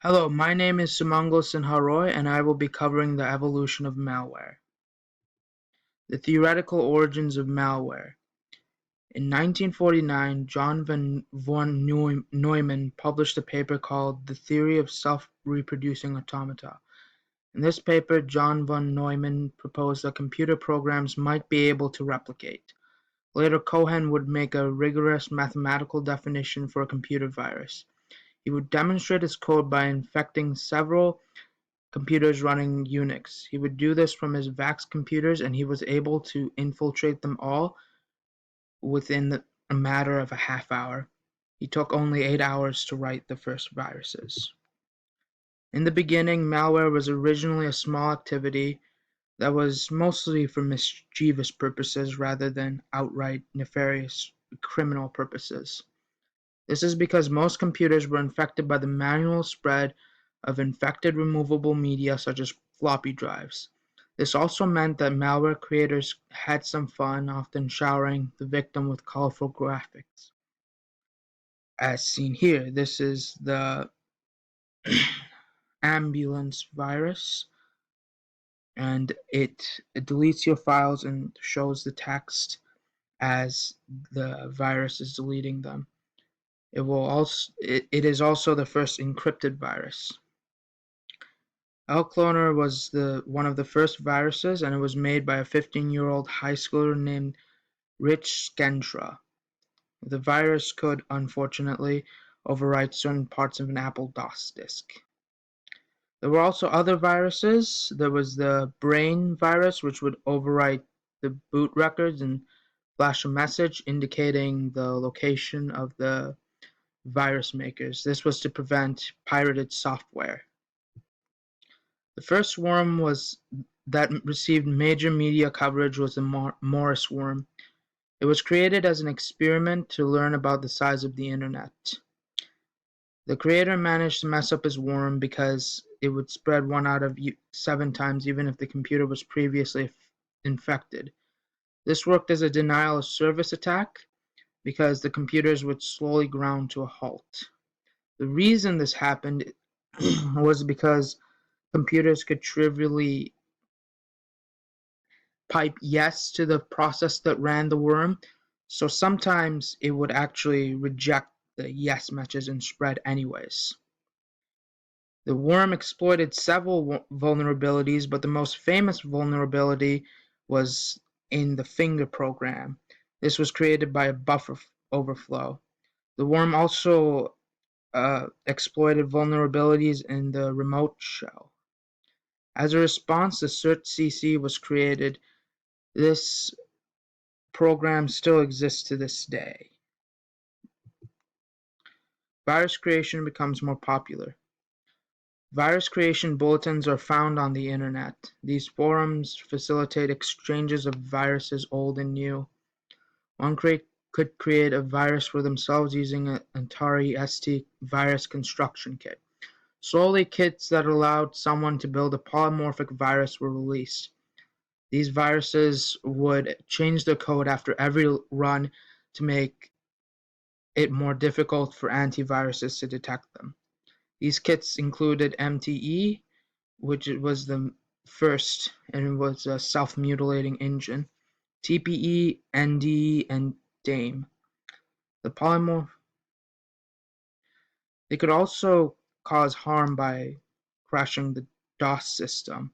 Hello, my name is Sumangal Sinha Roy, and I will be covering the evolution of malware. The theoretical origins of malware. In 1949, John von Neumann published a paper called The Theory of Self-Reproducing Automata. In this paper, John von Neumann proposed that computer programs might be able to replicate. Later, Cohen would make a rigorous mathematical definition for a computer virus. He would demonstrate his code by infecting several computers running Unix. He would do this from his VAX computers, and he was able to infiltrate them all within a matter of a half hour. He took only 8 hours to write the first viruses. In the beginning, malware was originally a small activity that was mostly for mischievous purposes rather than outright nefarious criminal purposes. This is because most computers were infected by the manual spread of infected removable media such as floppy drives. This also meant that malware creators had some fun, often showering the victim with colorful graphics. As seen here, this is the ambulance virus, and it deletes your files and shows the text as the virus is deleting them. It is also the first encrypted virus. L-Cloner was one of the first viruses, and it was made by a 15-year-old high schooler named Rich Skentra. The virus could, unfortunately, overwrite certain parts of an Apple DOS disk. There were also other viruses. There was the Brain virus, which would overwrite the boot records and flash a message indicating the location of the virus makers. This was to prevent pirated software. The first worm that received major media coverage was the Morris worm. It was created as an experiment to learn about the size of the internet. The creator managed to mess up his worm because it would spread 1 out of 7 times even if the computer was previously infected. This worked as a denial of service attack because the computers would slowly ground to a halt. The reason this happened was because computers could trivially pipe yes to the process that ran the worm, so sometimes it would actually reject the yes message and spread anyways. The worm exploited several vulnerabilities, but the most famous vulnerability was in the finger program. This was created by a buffer overflow. The worm also exploited vulnerabilities in the remote shell. As a response, the certcc was created. This program still exists to this day. Virus creation becomes more popular. Virus creation bulletins are found on the internet. These forums facilitate exchanges of viruses old and new. One could create a virus for themselves using an Atari ST virus construction kit. Slowly, kits that allowed someone to build a polymorphic virus were released. These viruses would change the code after every run to make it more difficult for antiviruses to detect them. These kits included MTE, which was the first, and it was a self-mutilating engine, TPE, NDE, and DAME. The polymorph. They could also cause harm by crashing the DOS system.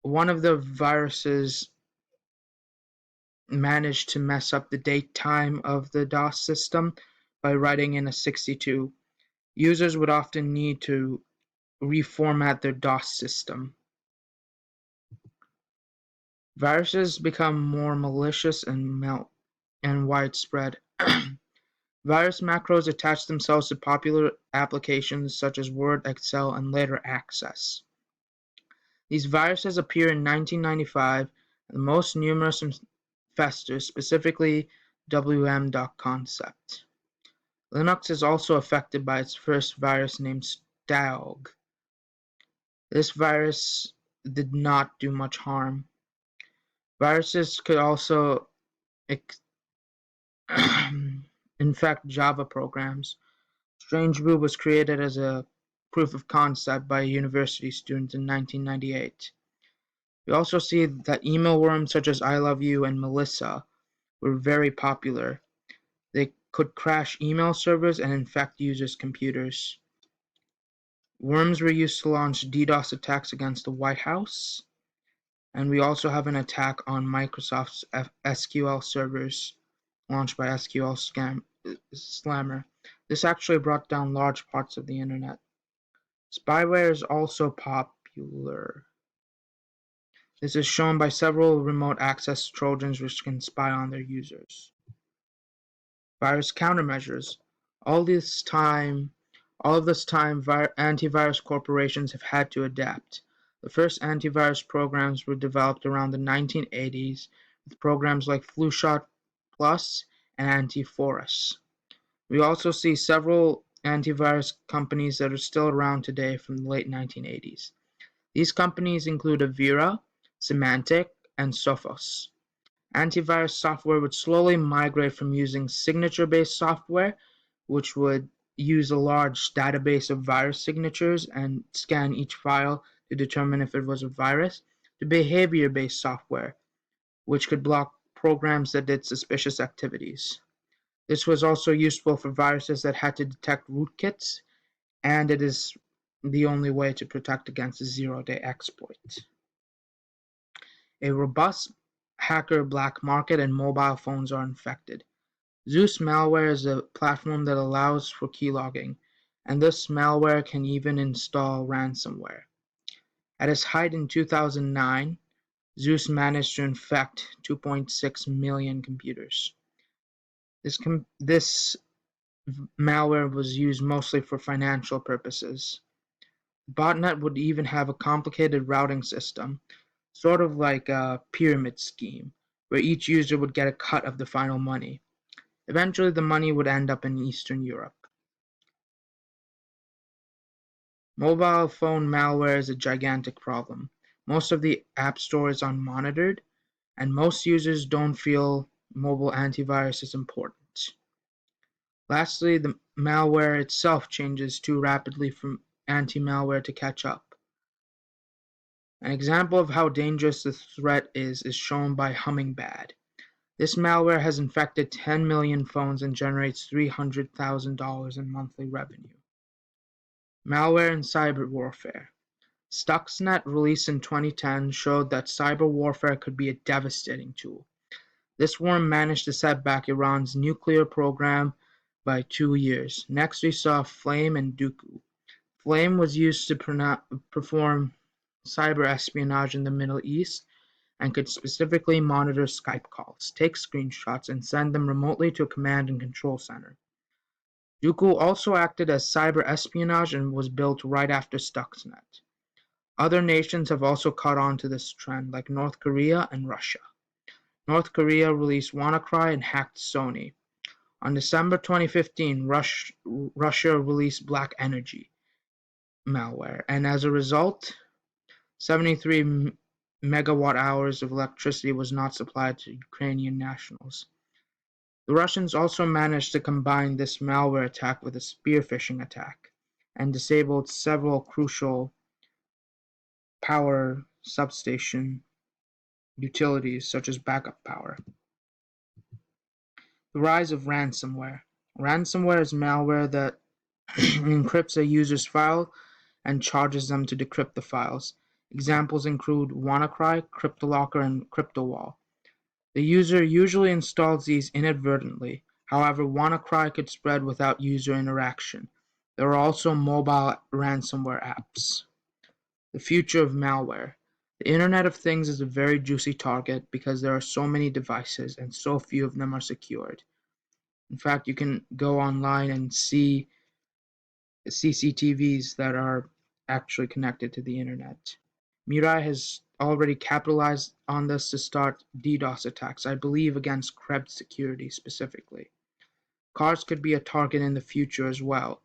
One of the viruses managed to mess up the date time of the DOS system by writing in a 62. Users would often need to reformat their DOS system. Viruses become more malicious and widespread. Virus macros attach themselves to popular applications such as Word, Excel, and later Access. These viruses appear in 1995, and the most numerous infestors, specifically WM.concept. Linux is also affected by its first virus named Staog. This virus did not do much harm. Viruses could also infect Java programs. Strange Brew was created as a proof of concept by a university student in 1998. We also see that email worms such as I Love You and Melissa were very popular. They could crash email servers and infect users' computers. Worms were used to launch DDoS attacks against the White House, and we also have an attack on Microsoft's SQL servers launched by SQL Slammer. This actually brought down large parts of the internet. Spyware is also popular. This is shown by several remote access Trojans which can spy on their users. Virus countermeasures. All of this time, antivirus corporations have had to adapt. The first antivirus programs were developed around the 1980s with programs like FluShot Plus and Antiforus. We also see several antivirus companies that are still around today from the late 1980s. These companies include Avira, Symantec, and Sophos. Antivirus software would slowly migrate from using signature-based software, which would use a large database of virus signatures and scan each file to determine if it was a virus, to behavior-based software, which could block programs that did suspicious activities. This was also useful for viruses that had to detect rootkits, and it is the only way to protect against a zero-day exploit. A robust hacker black market and mobile phones are infected. Zeus malware is a platform that allows for keylogging, and this malware can even install ransomware. At its height in 2009, Zeus managed to infect 2.6 million computers. This malware was used mostly for financial purposes. The botnet would even have a complicated routing system, sort of like a pyramid scheme, where each user would get a cut of the final money. Eventually, the money would end up in Eastern Europe. Mobile phone malware is a gigantic problem. Most of the App Store is unmonitored, and most users don't feel mobile antivirus is important. Lastly, the malware itself changes too rapidly for anti-malware to catch up. An example of how dangerous the threat is shown by Hummingbird. This malware has infected 10 million phones and generates $300,000 in monthly revenue. Malware and cyber warfare. Stuxnet, released in 2010, showed that cyber warfare could be a devastating tool. This worm managed to set back Iran's nuclear program by 2 years. Next, we saw Flame and Duqu. Flame was used to perform cyber espionage in the Middle East and could specifically monitor Skype calls, take screenshots, and send them remotely to a command and control center. Duqu also acted as cyber espionage and was built right after Stuxnet. Other nations have also caught on to this trend, like North Korea and Russia. North Korea released WannaCry and hacked Sony. On December 2015, Russia released Black Energy malware, and as a result, 73 megawatt-hours of electricity was not supplied to Ukrainian nationals. The Russians also managed to combine this malware attack with a spear phishing attack, and disabled several crucial power substation utilities such as backup power. The rise of ransomware. Ransomware is malware that encrypts a user's file and charges them to decrypt the files. Examples include WannaCry, CryptoLocker, and CryptoWall. The user usually installs these inadvertently. However, WannaCry could spread without user interaction. There are also mobile ransomware apps. The future of malware. The Internet of Things is a very juicy target because there are so many devices and so few of them are secured. In fact, you can go online and see CCTVs that are actually connected to the Internet. Mirai has already capitalized on this to start DDoS attacks, I believe against Krebs security specifically. Cars could be a target in the future as well.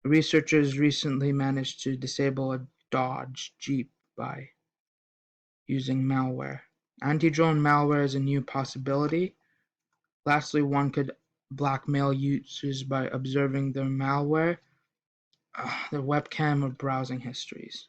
Researchers recently managed to disable a Dodge Jeep by using malware. Anti-drone malware is a new possibility. Lastly, one could blackmail users by observing their malware. the webcam or browsing histories.